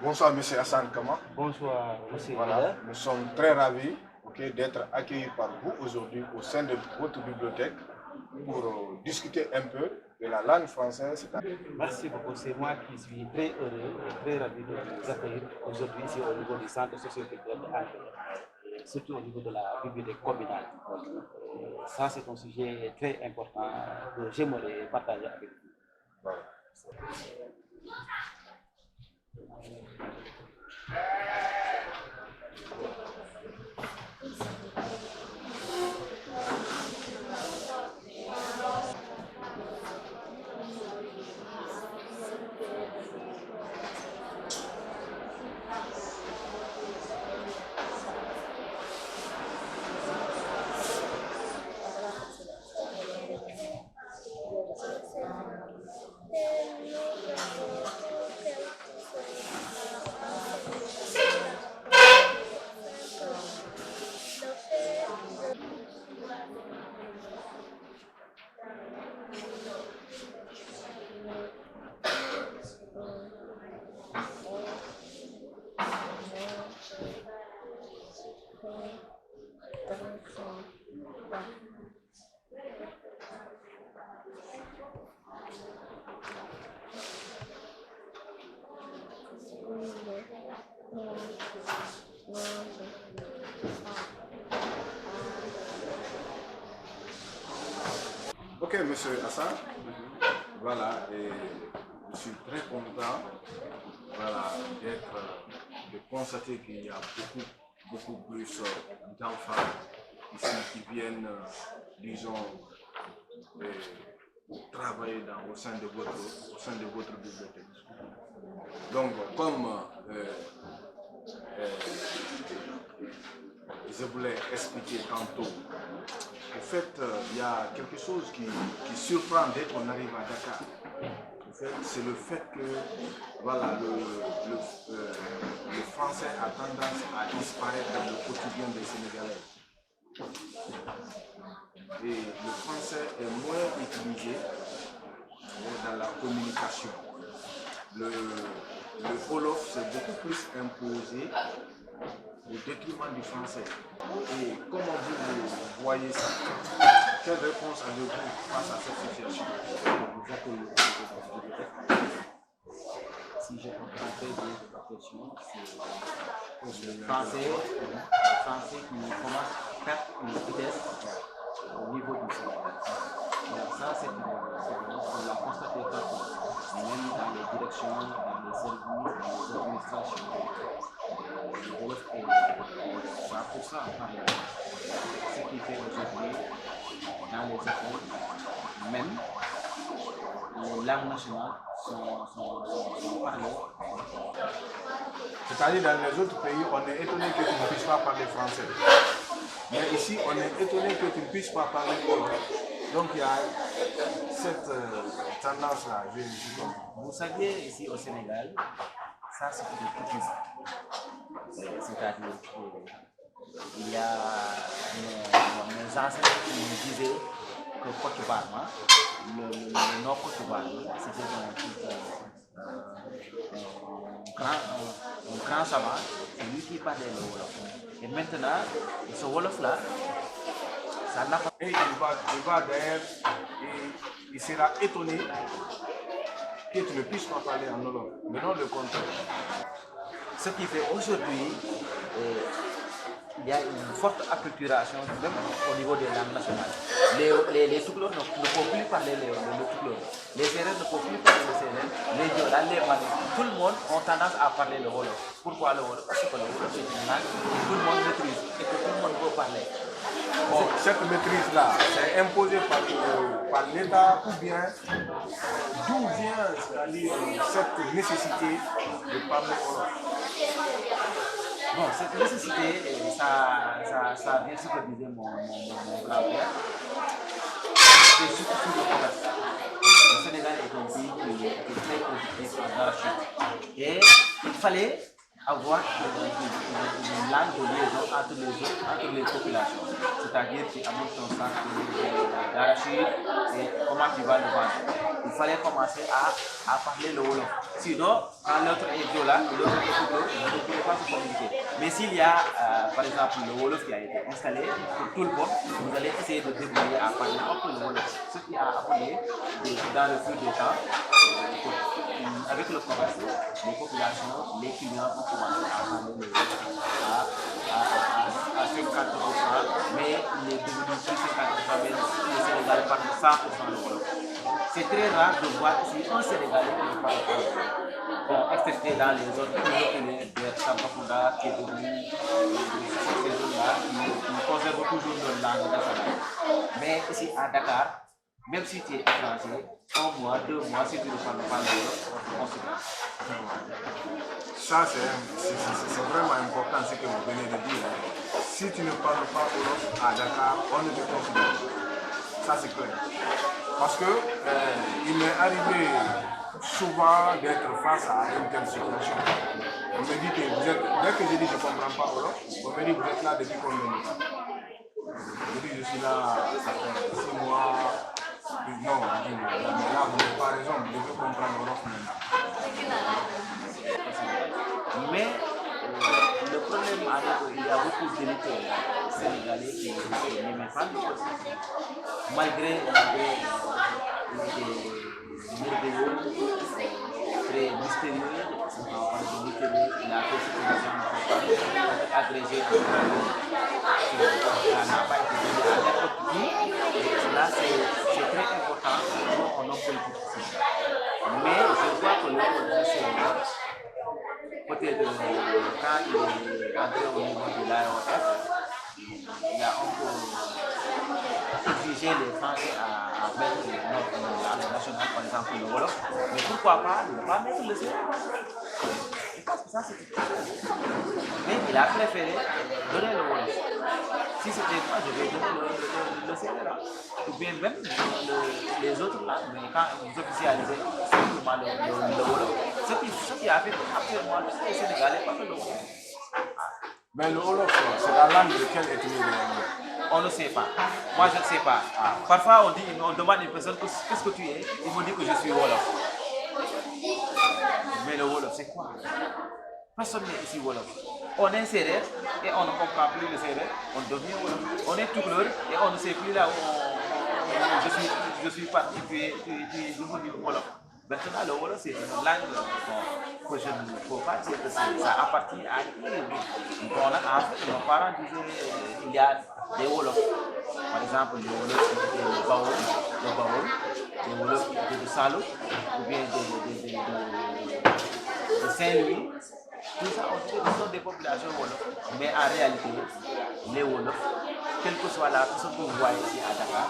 Bonsoir, monsieur Hassan Kama. Bonsoir, monsieur. Voilà, nous sommes très ravis d'être accueillis par vous aujourd'hui au sein de votre bibliothèque pour discuter un peu de la langue française. Merci beaucoup, c'est moi qui suis très heureux et très ravi de vous accueillir aujourd'hui ici au niveau du centre socio-culturel de Anne, surtout au niveau de la bibliothèque communale. Ça, c'est un sujet très important que j'aimerais partager avec vous. Voilà. Ok, monsieur Hassan, voilà, et je suis très content de constater qu'il y a beaucoup plus d'enfants ici qui viennent, disons, travailler au sein de votre bibliothèque. Donc, comme je voulais expliquer tantôt, en fait, il y a quelque chose qui surprend dès qu'on arrive à Dakar. En fait, c'est le fait que voilà, le français a tendance à disparaître dans le quotidien des Sénégalais. Et le français est moins utilisé dans la communication. Le Wolof s'est beaucoup plus imposé au détriment du français. Et comment vous voyez ça? Quelle réponse avez-vous face à cette situation? Vous accueillez si je comprends très bien votre question, c'est le français qui commence à perdre une vitesse au niveau du Sénégal. Alors ça, on l'a constaté partout, même dans les directions, dans les services, dans les administrations. Le Wolof est pas pour ça en parler. Ce qui fait aujourd'hui, dans les écoles, même les langues nationales sont parlées. C'est-à-dire dans les autres pays, on est étonné que tu ne puisses pas parler français. Mais ici, on est étonné que tu ne puisses pas parler Wolof. Donc il y a cette tendance-là. Vous savez, ici au Sénégal, ça c'est une coutume. C'est-à-dire qu'il y a mes ancêtres qui me disaient que Kotubarma, le nord Kotubarma, c'était un grand savant, c'est lui qui parlait le Wolof. Et maintenant, ce Wolof-là, ça n'a pas... Et il va d'ailleurs, il sera étonné que tu ne puisses pas parler en Wolof, mais non le contraire. Ce qui fait aujourd'hui, il y a une forte acculturation, même au niveau des langues nationales. Les Touglors ne peuvent plus parler le Touglor. Les Sérères ne peuvent plus parler le Sérère. Les Diola, les Mali, tout le monde a tendance à parler le Wolof. Pourquoi le Wolof? Parce que le Wolof est une langue que tout le monde maîtrise et que tout le monde peut parler. Bon, cette maîtrise-là, c'est imposé par l'État ou bien d'où vient cette nécessité de parler Wolof? Bon, cette nécessité, ça vient de ce que disait mon grand-père. C'est surtout sur le commerce. Le Sénégal est un pays qui est très productif en arachide. Et il fallait avoir une langue de liaison entre les populations. C'est-à-dire qu'il y a un sac d'arachide et comment tu vas le vendre. il fallait commencer à parler le Wolof. Sinon, quand l'autre est là, l'autre est vous ne pouvez pas se communiquer. Mais s'il y a, par exemple, le Wolof qui a été installé pour tout le monde, vous allez essayer de débrouiller à parler un peu le Wolof. Ce qui a appelé, dans le fil du temps, avec le commerce, les populations, les clients ont commencé à parler le Wolof à 50%, mais il est devenu plus 50%, mais les Sénégalais parlent 100% le Wolof. C'est très rare de voir ici un Sénégalais qui ne parle pas le Wolof. Bon, excepté dans les autres pays, vers Tambacounda, qui est devenu ces zones-là, qui conservent toujours leur langue nationale. Mais ici à Dakar, même si tu es étranger, 1 mois, 2 mois, si tu ne parles pas le Wolof, on se passe. Ça, c'est vraiment important ce que vous venez de dire. Si tu ne parles pas Wolof à Dakar, on ne te considère pas. Ça, c'est clair. Parce que il m'est arrivé souvent d'être face à une telle situation. On me dit que vous êtes, dès que je dis je ne comprends pas Wolof, on me dit vous êtes là depuis combien de temps? Je dis je suis là, ça fait 6 mois. Non, je dis, mais là vous n'avez pas raison, vous devez comprendre Wolof maintenant. Mais le problème avec il y a beaucoup d'électeurs sénégalais qui n'aiment pas le Wolof. Malgré des merveilleux, très mystérieux, il a fait ce que les gens ne peuvent pas être agrégé en langue. Ça n'a pas été donné à n'importe qui. Et cela, c'est très important pour un homme politique. Mais je vois que le Sénégal, peut-être quand il est entré au niveau de l'AOF, il a un peu exigé les Français à mettre notre langue nationale, par exemple le Wolof. Mais pourquoi pas ne pas mettre le Sénégal? Je pense que ça c'est tout. Mais il a préféré donner le Wolof. Si c'était moi, je vais donner le Sénégal. Ou bien même les autres langues, mais quand vous officialisez simplement le Wolof. Ce qui a fait actuellement tous les Sénégalais parlent le Wolof. Mais le Wolof, c'est la langue de quelle ethnie? On ne sait pas. Moi, je ne sais pas. Parfois, on demande à une personne qu'est-ce que tu es. Il me dit que je suis Wolof. Mais le Wolof, c'est quoi? Personne n'est ici Wolof. On est Sérère et on ne comprend plus le Sérère. On devient Wolof. On est tout couleur et on ne sait plus là où je suis parti. Tu es devenu Wolof. Maintenant, le Wolof, c'est une langue que je ne peux pas dire que ça appartient à qui. En fait, nos parents disaient qu'il y a des Wolofs. Par exemple, les Wolofs qui étaient le Baol, les Wolofs qui étaient de Salo, ou bien de Saint-Louis. Tout ça, ce sont des populations Wolofs. Mais en réalité, les Wolofs, quelle que soit la personne que vous voyez ici à Dakar,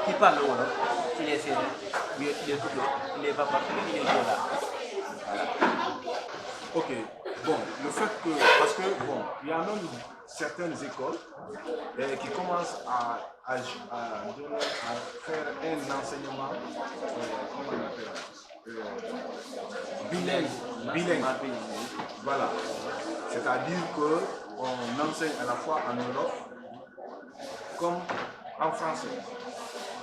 qui parle le Wolof, il est sérieux, il est tout l'autre, il est pas partout, il est là. Voilà. Ok, bon, le fait que, parce que, bon, il y a même certaines écoles qui commencent à faire un enseignement, comment on appelle, bilingue. Voilà. C'est-à-dire qu'on enseigne à la fois en Wolof comme en français.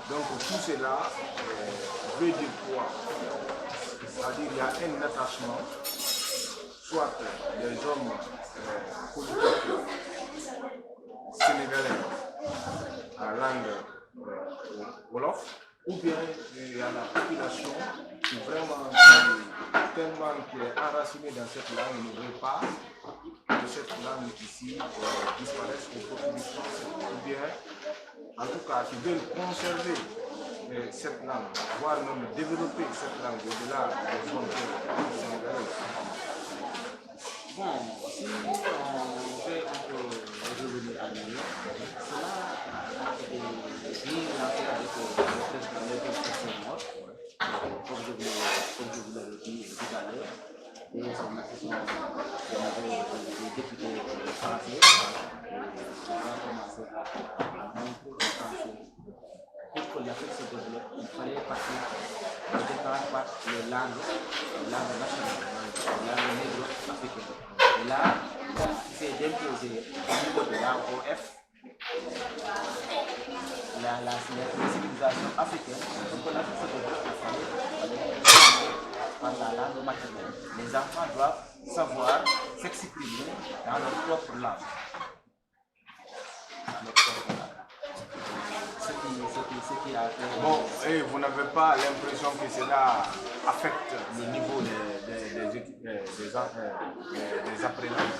Donc tout cela veut dire quoi? C'est-à-dire qu'il y a un attachement, soit des hommes politiques sénégalais à la langue Wolof, ou bien il y a la population qui vraiment, tellement qui est enracinée dans cette langue, ne veut pas que cette langue ici disparaisse au profit du français, ou bien en tout cas qui veulent conserver cette langue, voire même développer cette langue au-delà des frontières sénégalaises. Bon, si on fait un peu revenir à nous, cela a été bien lancé avec le président mort, comme je vous l'avais dit tout à l'heure, et son assistant des députés français, qui ont commencé à montrer aux Français pour que l'Afrique se développe, il fallait passer au départ par les langues nationales, les langues négro-africaines. Et là, il s'est imposé au niveau de l'AOF, la civilisation africaine, pour que l'Afrique se développe, il fallait par la langue maternelle. Les enfants doivent savoir s'exprimer dans leur propre langue. Ce qui a fait... Bon, et vous n'avez pas l'impression que cela affecte le niveau des apprenants?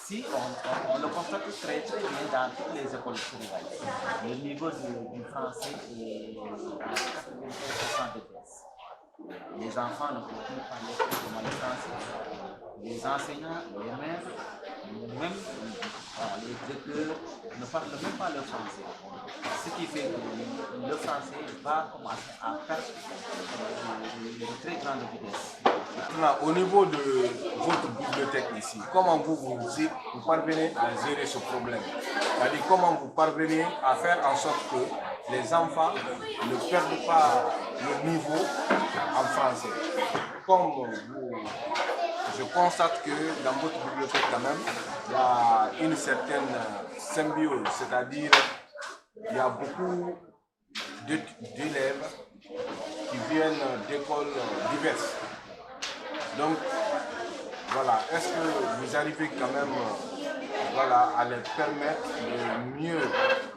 Si, on le constate très bien dans toutes les écoles sénégalaises. Le niveau du français est à 95% de baisse. Les enfants ne peuvent plus parler correctement le français. Les enseignants, les maîtres, même les directeurs ne parlent même pas le français. Ce qui fait que le français va commencer à perdre de très grande vitesse. Maintenant, au niveau de votre bibliothèque ici, comment vous parvenez à gérer ce problème? C'est-à-dire comment vous parvenez à faire en sorte que les enfants ne perdent pas le niveau en français? Je constate que dans votre bibliothèque quand même, il y a une certaine symbiose, c'est-à-dire il y a beaucoup d'élèves qui viennent d'écoles diverses. Donc, voilà, est-ce que vous arrivez quand même à les permettre de mieux,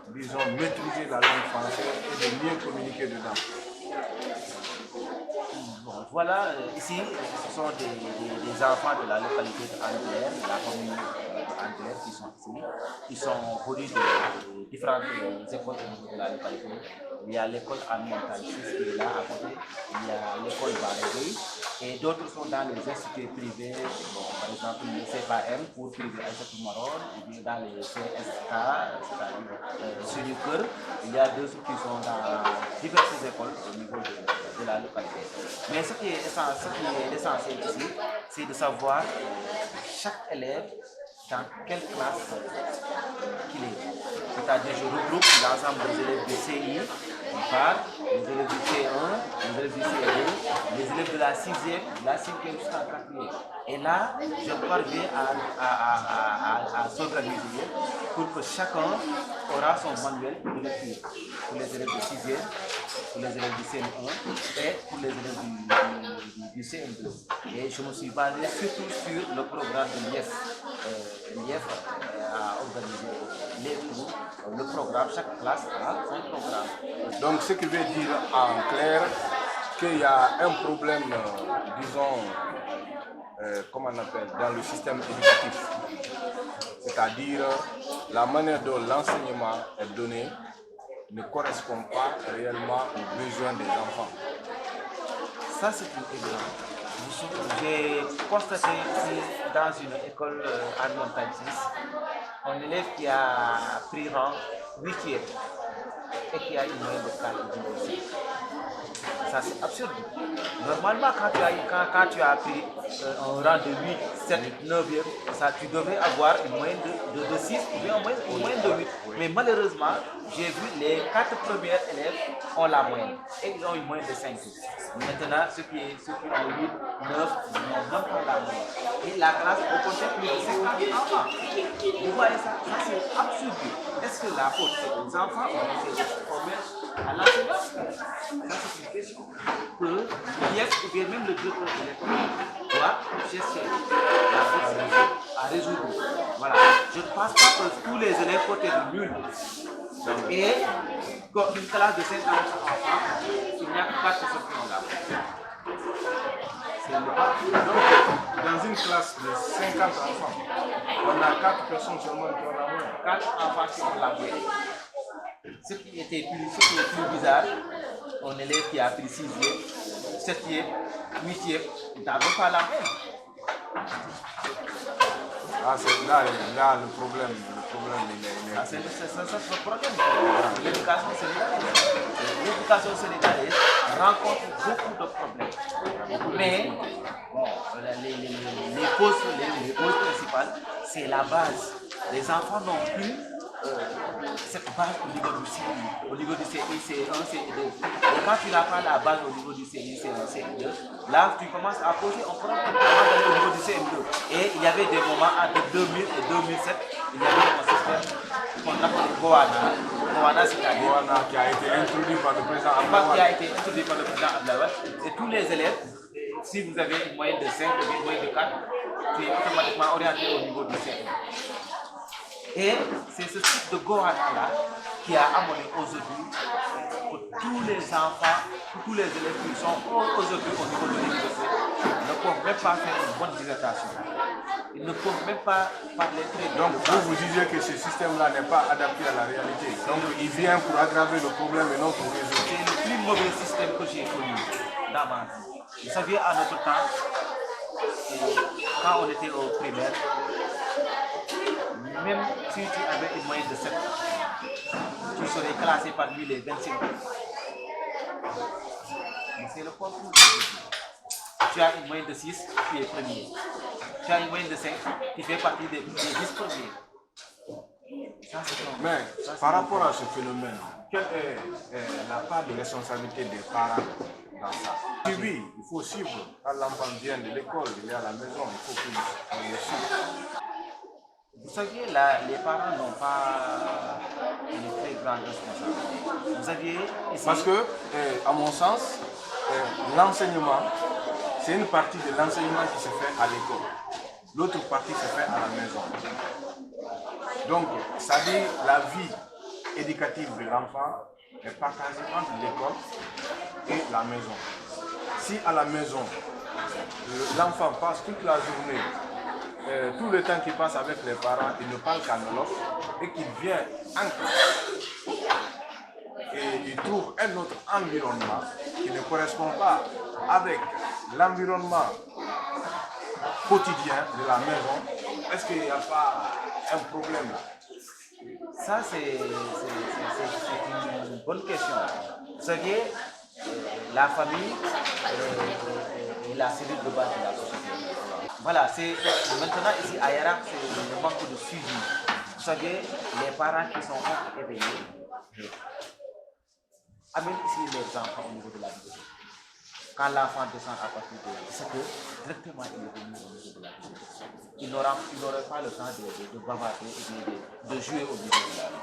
disons, maîtriser la langue française et de mieux communiquer dedans? Bon, voilà, ici, ce sont des enfants de la localité d'Anglère, de la commune d'Anglère qui sont ici. Ils sont venus de différentes écoles de la localité. Il y a l'école Anne-Montagne qui est là à côté. Il y a l'école Barégué. Et d'autres sont dans les instituts privés, bon, par exemple le CPAM pour privé Aïssatou Maron, ou bien dans les CSK, c'est-à-dire Suniker. Il y a d'autres qui sont dans diverses écoles au niveau de la localité. Mais ce qui est essentiel ici, c'est de savoir chaque élève dans quelle classe qu'il est. C'est-à-dire je regroupe l'ensemble des élèves du CI, les élèves du C1, les élèves du C2, les élèves de la 6e, de la 5e jusqu'à la 4e. Et là, je parviens à s'organiser pour que chacun aura son manuel de lecture. Pour les élèves du 6e, pour les élèves du CM1 et pour les élèves du CM2. Et je me suis basé surtout sur le programme de l'IEF. L'IEF a organisé les cours, le programme, chaque classe a son programme. Donc, ce qui veut dire en clair qu'il y a un problème, disons, comment on appelle, dans le système éducatif. C'est-à-dire la manière dont l'enseignement est donné ne correspond pas réellement aux besoins des enfants. Ça, c'est une évidence. J'ai constaté ici, dans une école Anne-Montagne 6, un élève qui a pris rang 8e et qui a une moyenne de 4,5. Ça, c'est absurde. Normalement, quand tu as pris un rang de 8, 7, 9e, tu devrais avoir une moyenne de 6 ou bien une moyenne de 8. Mais malheureusement, j'ai vu les 4 premiers élèves ont la moyenne et ils ont une moyenne de 5. Maintenant, ceux qui ont 8, 9, n'ont même pas la moyenne. Et la classe au contraire plus de 50 enfants. Vous voyez ça? Ça, c'est absurde. Est-ce que la faute, c'est aux enfants ou c'est à l'enseignant? Ça, c'est une question que l'IEF ou bien même le directeur de l'école doit chercher à résoudre. Voilà. Je ne pense pas que tous les élèves peuvent être nuls. Et dans une classe de 50 enfants, il n'y a que 4 personnes qui ont la Donc, dans une classe de 50 enfants, on a 4 personnes seulement qui ont la moyenne. 4 enfants qui ont la moyenne. Ce qui est plus bizarre, un élève qui a pris 6e, 7e, 8e, il n'a même pas la moyenne. Ah, c'est là le problème. C'est le problème. L'éducation sénégalaise rencontre beaucoup de problèmes. Mais bon, les causes principales, c'est la base. Les enfants n'ont plus cette base au niveau du CI, au niveau du CI, C1, CI2. Et quand tu n'as pas la base au niveau du CI, C1, CI2, là tu commences à poser un problème au niveau du CM2. Et il y avait des moments entre 2000 et 2007, il y avait un système qu'on appelle Goana. Goana, c'est-à-dire Goana qui a été introduit par le président Abdoulaye. Et tous les élèves si vous avez une moyenne de 5 ou une moyenne de 4, tu es automatiquement orienté au niveau du CFE. Et c'est ce type de Gohana-là qui a amené aujourd'hui que tous les enfants, tous les élèves qui sont aujourd'hui au niveau de l'université ne peuvent même pas faire une bonne dissertation. Ils ne peuvent même pas parler très bien. Donc vous disiez que ce système-là n'est pas adapté à la réalité. Donc il vient pour aggraver le problème et non pour résoudre. C'est le plus mauvais système que j'ai connu dans ma vie. Vous saviez, à notre temps, quand on était au primaire, même si tu avais une moyenne de 7, tu serais classé parmi les 25. Mais c'est le concours. Tu as une moyenne de 6, tu es premier. Tu as une moyenne de 5, tu fais partie des 10 premiers. Mais par rapport à ce phénomène, quelle est la part de responsabilité des parents dans ça? Oui, il faut suivre. Quand l'enfant vient de l'école, il est à la maison, il faut qu'il le suive. Vous saviez, les parents n'ont pas une très grande responsabilité. Vous aviez essayé... Parce que, à mon sens, l'enseignement, c'est une partie de l'enseignement qui se fait à l'école. L'autre partie se fait à la maison. Donc, ça dit la vie éducative de l'enfant est partagée entre l'école et la maison. Si à la maison, l'enfant passe toute la journée, tout le temps qu'il passe avec les parents, il ne parle qu'en wolof et qu'il vient en classe et il trouve un autre environnement qui ne correspond pas avec l'environnement quotidien de la maison, est-ce qu'il n'y a pas un problème là? Ça, c'est une bonne question. Vous saviez, la famille est la cellule de base de la société. Voilà, c'est maintenant ici à Yara, c'est le manque de suivi. Vous savez, les parents qui sont éveillés amènent ici les enfants au niveau de la bibliothèque. Quand l'enfant descend à partir de 17 heures, directement il est venu au niveau de la bibliothèque. Il n'aurait pas le temps de bavarder et de jouer au niveau de la rue.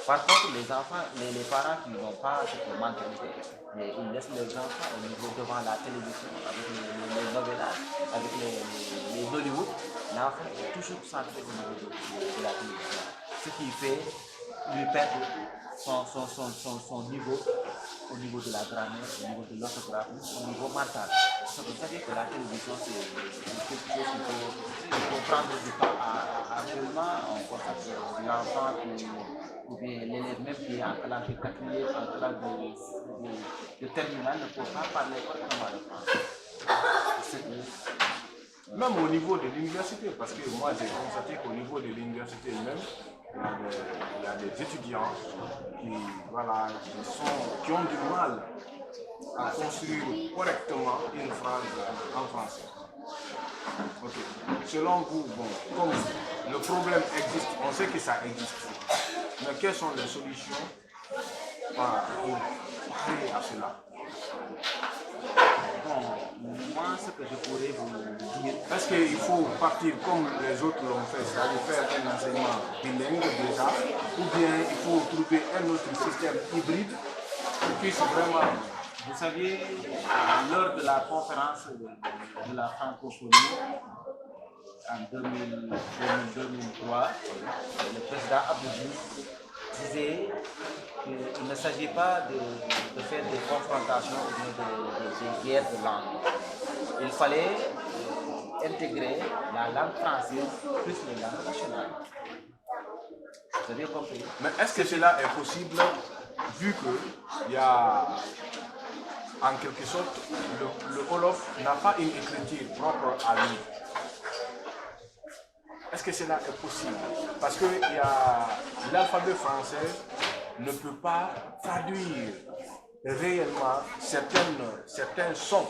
Par contre, les enfants, les parents qui n'ont pas cette mentalité, ils laissent les enfants au niveau devant la télévision, avec les novellas, avec les Hollywood. L'enfant est toujours centré au niveau de la télévision. Ce qui fait lui perdre son niveau au niveau de la grammaire, au niveau de l'orthographe, au niveau mental. Vous savez que la télévision, c'est quelque chose qu'il faut prendre du temps à actuellement. On constate l'enfant ou bien l'élève même qui est en classe de quatrième, en classe de terminale ne peut pas parler correctement le français. Même au niveau de l'université, parce que moi j'ai constaté qu'au niveau de l'université même, il y a des étudiants qui, voilà, qui ont du mal à construire correctement une phrase en français. Okay. Selon vous, bon, comme le problème existe, on sait que ça existe, mais quelles sont les solutions pour parer à cela? Bon, moi, ce que je pourrais vous dire... Est-ce qu'il faut partir comme les autres l'ont fait, c'est-à-dire faire un enseignement bilingue déjà, ou bien il faut trouver un autre système hybride qui puisse vraiment... Vous saviez, lors de la conférence de la francophonie en 2003, le président Abdou Diouf disait qu'il ne s'agit pas de faire des confrontations ou des guerres de langue. Il fallait intégrer la langue française plus les langues nationales. Vous avez compris? Mais est-ce que cela est possible vu qu'il y a en quelque sorte le Wolof n'a pas une écriture propre à lui? Est-ce que cela est possible? Parce que l'alphabet français ne peut pas traduire réellement certains sons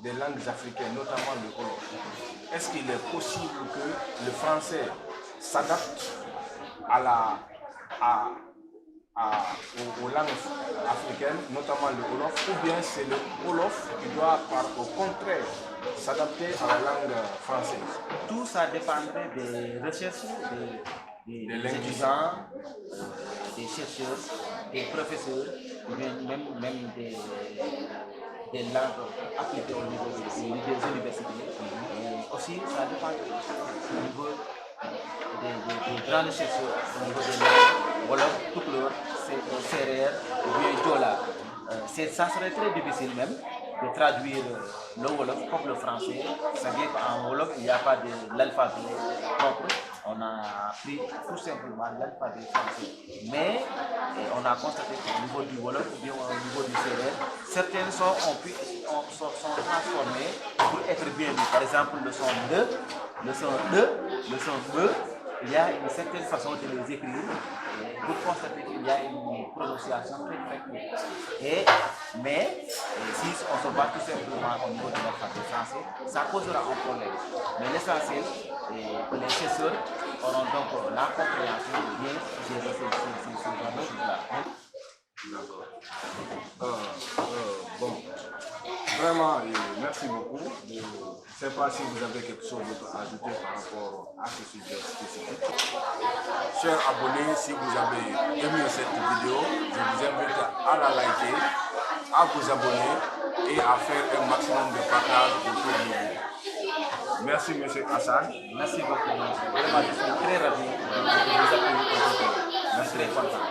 des langues africaines, notamment le Wolof. Est-ce qu'il est possible que le français s'adapte aux langues africaines, notamment le Wolof, ou bien c'est le Wolof qui doit, au contraire, s'adapter à la langue française? Tout ça dépendrait des recherches des étudiants, des chercheurs, des professeurs, même des langues appliquées au niveau des universités. Et aussi, ça dépend au niveau des grandes chercheurs, au niveau des langues, Wolof, Tukulóor, Seereer ou bien Joola. Ça serait très difficile même de traduire le Wolof comme le français. C'est-à-dire qu'en Wolof, il n'y a pas de l'alphabet propre. On a pris tout simplement l'alphabet français. Mais on a constaté qu'au niveau du Wolof ou bien au niveau du Seereer, certains sons sont transformés pour être bien lus. Par exemple, le son de, le son de, le son me, il y a une certaine façon de les écrire pour constater qu'il y a une prononciation très très courte. Mais si on se bat tout simplement au niveau de l'alphabet français, ça posera un problème. Mais l'essentiel est que les chercheurs auront donc la compréhension de bien gérer ces choses-là. D'accord. Bon, vraiment, merci beaucoup. Je ne sais pas si vous avez quelque chose d'autre à ajouter par rapport à ce sujet spécifique. Chers abonnés, si vous avez aimé cette vidéo, je vous invite à la liker, à vous abonner et à faire un maximum de partage autour de vous. Merci, M. Hassan. Merci beaucoup. Vraiment, je suis très ravi de vous accueillir aujourd'hui. Je suis très content.